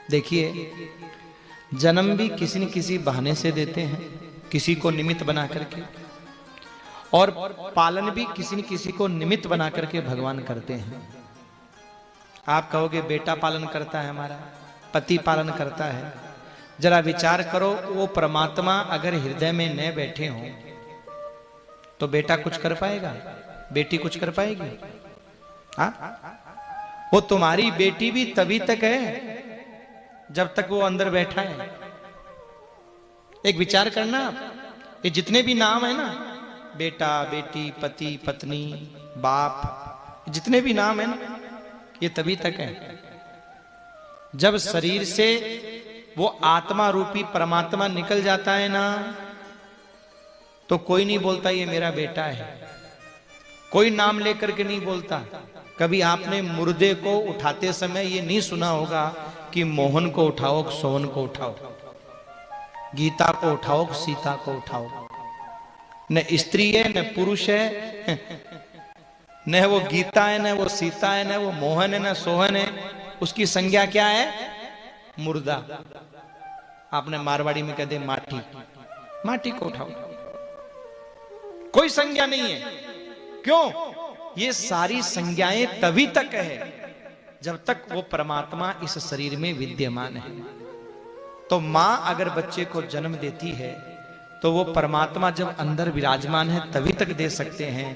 देखिए, जन्म भी किसी न किसी बहाने से देते हैं, किसी को निमित्त बना करके, और पालन भी किसी न किसी को निमित्त बना करके भगवान करते हैं। आप कहोगे बेटा पालन करता है, हमारा पति पालन करता है। जरा विचार करो, वो परमात्मा अगर हृदय में न बैठे हों तो बेटा कुछ कर पाएगा? बेटी कुछ कर पाएगी? हाँ, वो तुम्हारी बेटी भी तभी तक है जब तक वो अंदर बैठा है। एक विचार करना, ये जितने भी नाम है ना, बेटा, बेटी, पति, पत्नी, बाप, जितने भी नाम है ना, ये तभी तक है जब शरीर से वो आत्मा रूपी परमात्मा निकल जाता है ना, तो कोई नहीं बोलता ये मेरा बेटा है, कोई नाम लेकर के नहीं बोलता। कभी आपने मुर्दे को उठाते समय ये नहीं सुना होगा कि मोहन को उठाओ, सोहन को उठाओ, गीता को उठाओ, सीता को उठाओ। न स्त्री है, न पुरुष है, न वो गीता है, न वो सीता है, न वो मोहन है, न सोहन है। उसकी संज्ञा क्या है? मुर्दा। आपने मारवाड़ी में कह दे माटी, माटी को उठाओ, कोई संज्ञा नहीं है। क्यों? ये सारी संज्ञाएं तभी तक है जब तक वो परमात्मा इस शरीर में विद्यमान है। तो मां अगर बच्चे को जन्म देती है तो वो परमात्मा जब अंदर विराजमान है तभी तक दे सकते हैं,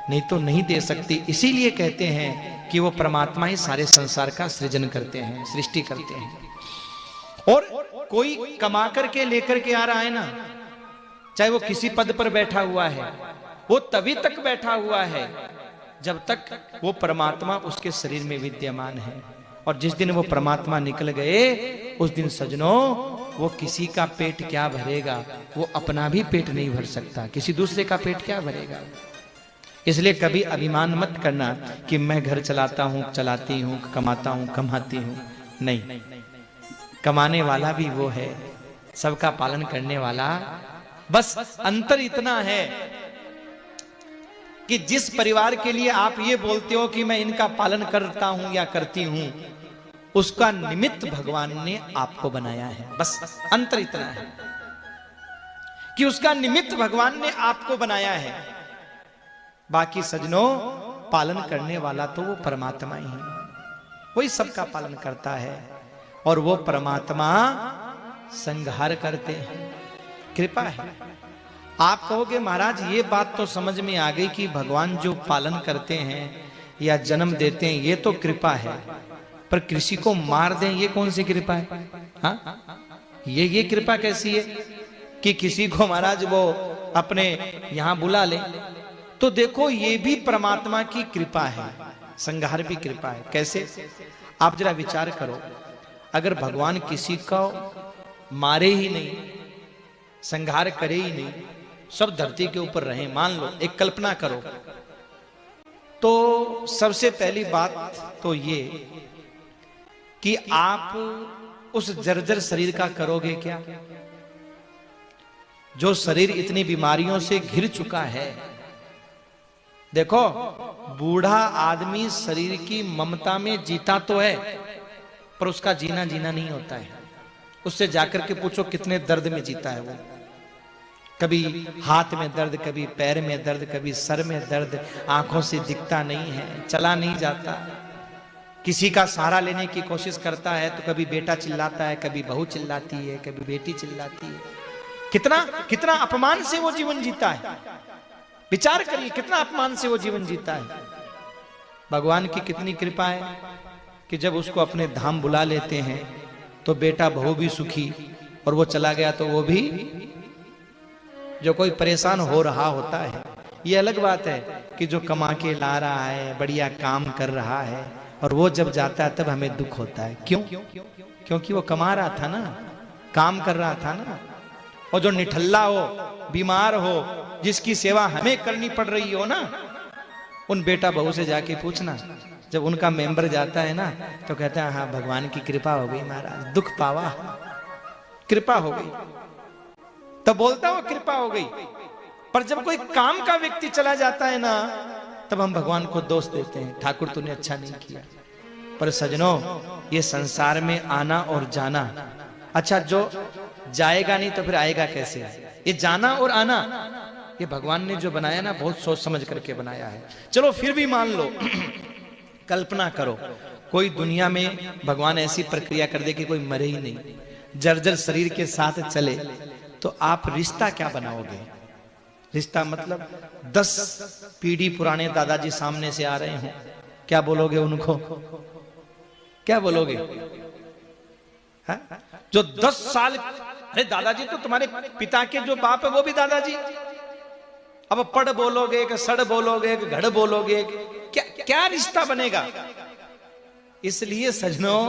नहीं तो नहीं दे सकती। इसीलिए कहते हैं कि वो परमात्मा ही सारे संसार का सृजन करते हैं, सृष्टि करते हैं। और कोई कमा करके लेकर के आ रहा है ना, चाहे वो किसी पद पर बैठा हुआ है, वो तभी तक बैठा हुआ है जब तक वो परमात्मा उसके शरीर में विद्यमान है। और जिस दिन वो परमात्मा निकल गए, उस दिन सजनों वो किसी का पेट क्या भरेगा? वो अपना भी पेट नहीं भर सकता, किसी दूसरे का पेट क्या भरेगा? इसलिए कभी अभिमान मत करना कि मैं घर चलाता हूं, चलाती हूं, कमाता हूं, कमाती हूं। नहीं, कमाने वाला भी वो है, सबका पालन करने वाला। बस अंतर इतना है कि जिस परिवार के लिए आप ये बोलते हो कि मैं इनका पालन करता हूं या करती हूं, उसका निमित्त भगवान ने आपको बनाया है। बस अंतर इतना है कि उसका निमित्त भगवान ने आपको बनाया है। बाकी सजनों, पालन करने वाला तो वो परमात्मा ही है, वही सबका पालन करता है। और वो परमात्मा संहार करते हैं, कृपा है। आप कहोगे महाराज ये बात तो समझ में आ गई कि भगवान जो पालन करते हैं या जन्म देते हैं ये तो कृपा है, पर किसी को मार दें ये कौन सी कृपा है? हाँ, ये कृपा कैसी है कि किसी को महाराज वो अपने यहां बुला ले? तो देखो, ये भी परमात्मा की कृपा है, संहार भी कृपा है। कैसे? आप जरा विचार करो, अगर भगवान किसी को मारे ही नहीं, संहार करे ही नहीं, सब धरती के ऊपर रहे, मान लो, एक कल्पना करो, तो सबसे पहली बात तो ये कि आप उस जर्जर शरीर का करोगे क्या? जो शरीर इतनी बीमारियों से घिर चुका है। देखो, बूढ़ा आदमी शरीर की ममता में जीता तो है, पर उसका जीना जीना नहीं होता है। उससे जाकर के पूछो कितने दर्द में जीता है वो। कभी हाथ में दर्द, कभी पैर में दर्द, कभी सर में दर्द, आंखों से दिखता नहीं है, चला नहीं जाता। किसी का सहारा लेने की कोशिश करता है तो कभी बेटा चिल्लाता है, कभी बहू चिल्लाती है, कभी बेटी चिल्लाती है। कितना कितना अपमान से वो जीवन जीता है। विचार करिए, कितना अपमान से वो जीवन जीता है। भगवान की कितनी कृपा है कि जब उसको अपने धाम बुला लेते हैं तो बेटा बहू भी सुखी, और वो चला गया तो वो भी, जो कोई परेशान हो रहा होता है। ये अलग बात है कि जो कमा के ला रहा है, बढ़िया काम कर रहा है, और वो जब जाता है तब हमें दुख होता है। क्यों? क्योंकि वो कमा रहा था ना, काम कर रहा था ना। और जो निठल्ला हो, बीमार हो, जिसकी सेवा हमें करनी पड़ रही हो ना, उन बेटा बहू से जाके पूछना, जब उनका मेंबर जाता है ना तो कहता है हाँ भगवान की कृपा हो गई महाराज, दुख पावा, कृपा हो गई। तब बोलता वो कृपा हो गई। पर जब कोई काम का व्यक्ति चला जाता है ना, तब हम भगवान को दोष देते हैं, ठाकुर तूने अच्छा नहीं किया। पर सजनों, ये संसार में आना और जाना, अच्छा जो जाएगा नहीं तो फिर आएगा कैसे? ये जाना और आना ये भगवान ने जो बनाया ना, बहुत सोच समझ करके बनाया है। चलो फिर भी मान लो कल्पना करो कोई दुनिया में भगवान ऐसी प्रक्रिया कर दे कि कोई मरे ही नहीं, जर्जर शरीर के साथ चले, तो आप रिश्ता क्या बनाओगे? रिश्ता मतलब 10 पीढ़ी पुराने दादाजी सामने से आ रहे हो, क्या बोलोगे उनको? क्या बोलोगे? हा? जो 10 साल, अरे दादाजी तो तुम्हारे पिता के जो बाप है वो भी दादाजी। अब पढ़ बोलोगे कि सड़ बोलोगे कि घड़ बोलोगे, क्या क्या रिश्ता बनेगा? इसलिए सजनों,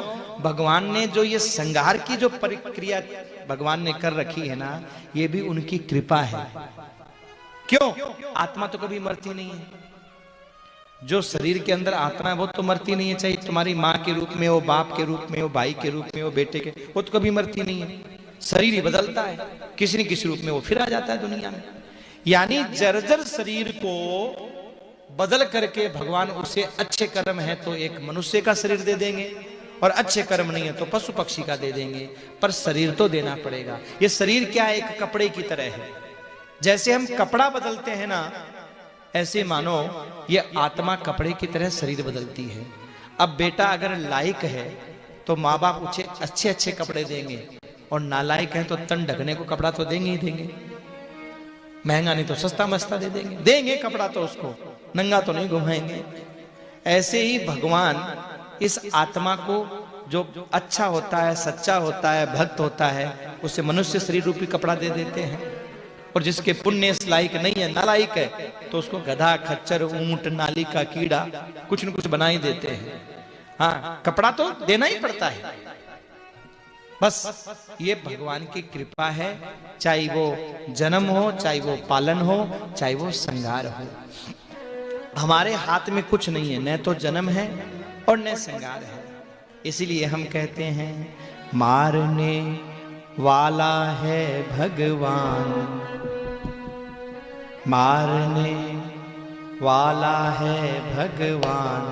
भगवान ने जो ये संहार की जो प्रक्रिया भगवान ने कर रखी है ना, ये भी उनकी कृपा है। क्यों? आत्मा तो कभी मरती नहीं है। जो शरीर के अंदर आत्मा है वो तो मरती नहीं है, चाहे तुम्हारी माँ के रूप में हो, बाप के रूप में हो, भाई के रूप में हो, बेटे के, वो तो कभी मरती नहीं है। शरीर ही बदलता है, किसी न किसी रूप में वो फिर आ जाता है दुनिया में। यानी जर्जर शरीर को बदल करके भगवान उसे अच्छे कर्म है तो एक मनुष्य का शरीर दे देंगे, और अच्छे कर्म नहीं है तो पशु पक्षी का दे देंगे, पर शरीर तो देना पड़ेगा। ये शरीर क्या है? एक कपड़े की तरह है। जैसे हम कपड़ा बदलते हैं ना, ऐसे मानो ये आत्मा कपड़े की तरह शरीर बदलती है। अब बेटा अगर लायक है तो माँ बाप उसे अच्छे अच्छे कपड़े देंगे, और नालायक है तो तन ढकने को कपड़ा तो देंगे ही देंगे, महंगा नहीं तो सस्ता मस्ता दे देंगे, देंगे कपड़ा तो उसको, नंगा तो नहीं घुमाएंगे। ऐसे ही भगवान इस आत्मा को जो अच्छा होता है, सच्चा होता है, भक्त होता है, उसे मनुष्य शरीर रूपी कपड़ा दे देते हैं। और जिसके पुण्य इस लायक नहीं है, नालायक है, तो उसको गधा, खच्चर, ऊंट, नाली का कीड़ा कुछ न कुछ बना ही देते हैं। हाँ, कपड़ा तो देना ही पड़ता है। बस ये भगवान की कृपा है, चाहे वो जन्म हो, चाहे वो पालन हो, चाहे वो संहार हो। हमारे हाथ में कुछ नहीं है, न तो जन्म है और न संहार है। इसीलिए हम कहते हैं मारने वाला है भगवान, मारने वाला है भगवान,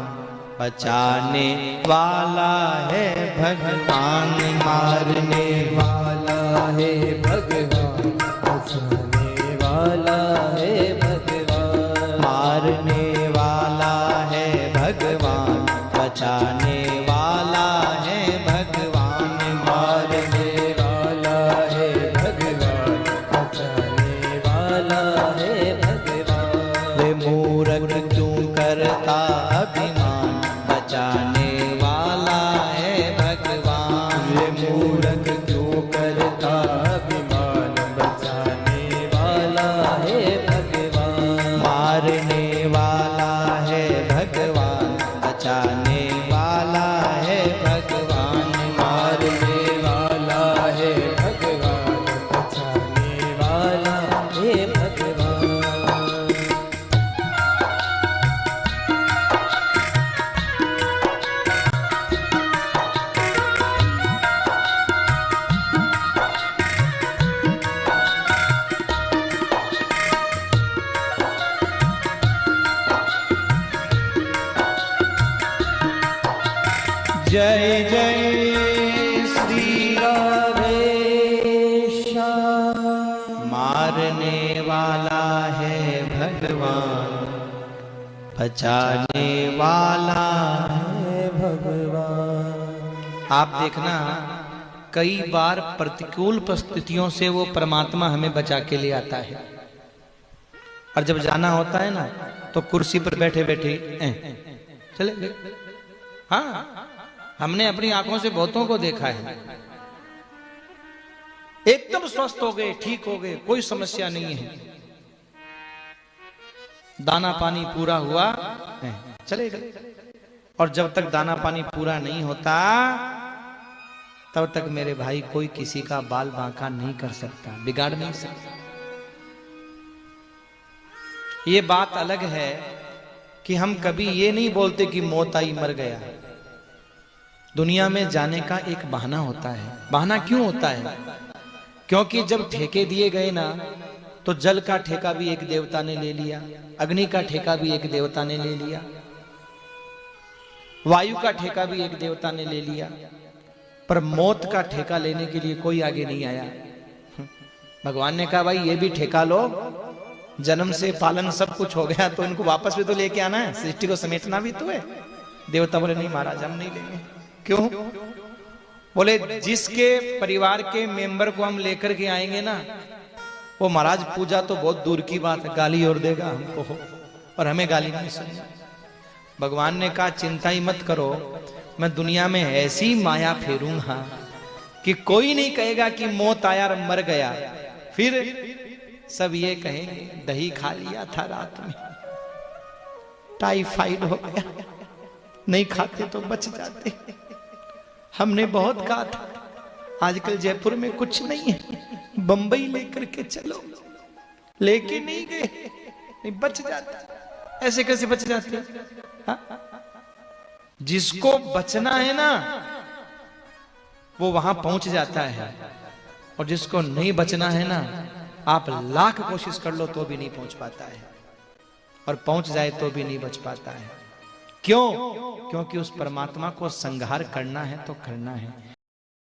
बचाने वाला है भगवान, मारने वाला है भगवान, बचाने वाला है भगवान, मारने वाला है भगवान, बचाने वाला है भगवान, मारने वाला है भगवान, बचाने वाला है भगवान। वे मूर्ख क्यों करता अभिमान, बचाने वाला है भगवान, वे मूर्ख क्यों करता अभिमान, बचाने वाला है भगवान, मारने वाला है भगवान, बचाने वाला है भगवान, मारने वाला है भगवान, बचाने वाला है भगवान। जय जय श्री राधेश, मारने वाला है भगवान, बचाने वाला है भगवान। आप देखना, कई बार प्रतिकूल परिस्थितियों से वो परमात्मा हमें बचा के ले आता है, और जब जाना होता है ना तो कुर्सी पर बैठे बैठे चले गए। हाँ, हमने अपनी आंखों से बहुतों को देखा है, एकदम स्वस्थ हो गए, ठीक हो गए, कोई समस्या नहीं है, दाना पानी पूरा हुआ, चले गए। और जब तक दाना पानी पूरा नहीं होता तब तक मेरे भाई कोई किसी का बाल बांका नहीं कर सकता, बिगाड़ नहीं सकता। ये बात अलग है कि हम कभी ये नहीं बोलते कि मौत आई मर गया। दुनिया में जाने का एक बहाना होता है। बहाना क्यों होता है? क्योंकि जब ठेके दिए गए ना, तो जल का ठेका भी एक देवता ने ले लिया, अग्नि का ठेका भी एक देवता ने ले लिया, वायु का ठेका भी एक देवता ने ले लिया, पर मौत का ठेका लेने के लिए कोई आगे नहीं आया। भगवान ने कहा भाई ये भी ठेका लो, जन्म से पालन सब कुछ हो गया तो इनको वापस भी तो लेके आना है, सृष्टि को समेटना भी तो है। देवता बोले नहीं महाराज हम नहीं लेंगे। क्यों? बोले जिसके परिवार के मेंबर को हम लेकर के आएंगे ना, वो महाराज पूजा तो बहुत दूर की बात है, गाली और देगा हमको, और हमें गाली नहीं सुननी। भगवान ने कहा चिंता ही मत करो, मैं दुनिया में ऐसी माया फेरूंगा कि कोई नहीं कहेगा कि मौत आया और मर गया, फिर सब ये कहेंगे दही खा लिया था रात में, टाइफाइड हो गया, नहीं खाते तो बच जाते। हमने बहुत कहा था आजकल जयपुर में कुछ नहीं है, बंबई लेकर के चलो, लेके नहीं गए, नहीं बच जाते। ऐसे कैसे बच जाते? हा? जिसको बचना है ना वो वहां पहुंच जाता है, और जिसको नहीं बचना है ना आप लाख कोशिश कर लो तो भी नहीं पहुंच पाता है, और पहुंच जाए तो भी नहीं बच पाता है। क्यों? क्योंकि उस परमात्मा को संहार करना है तो करना है।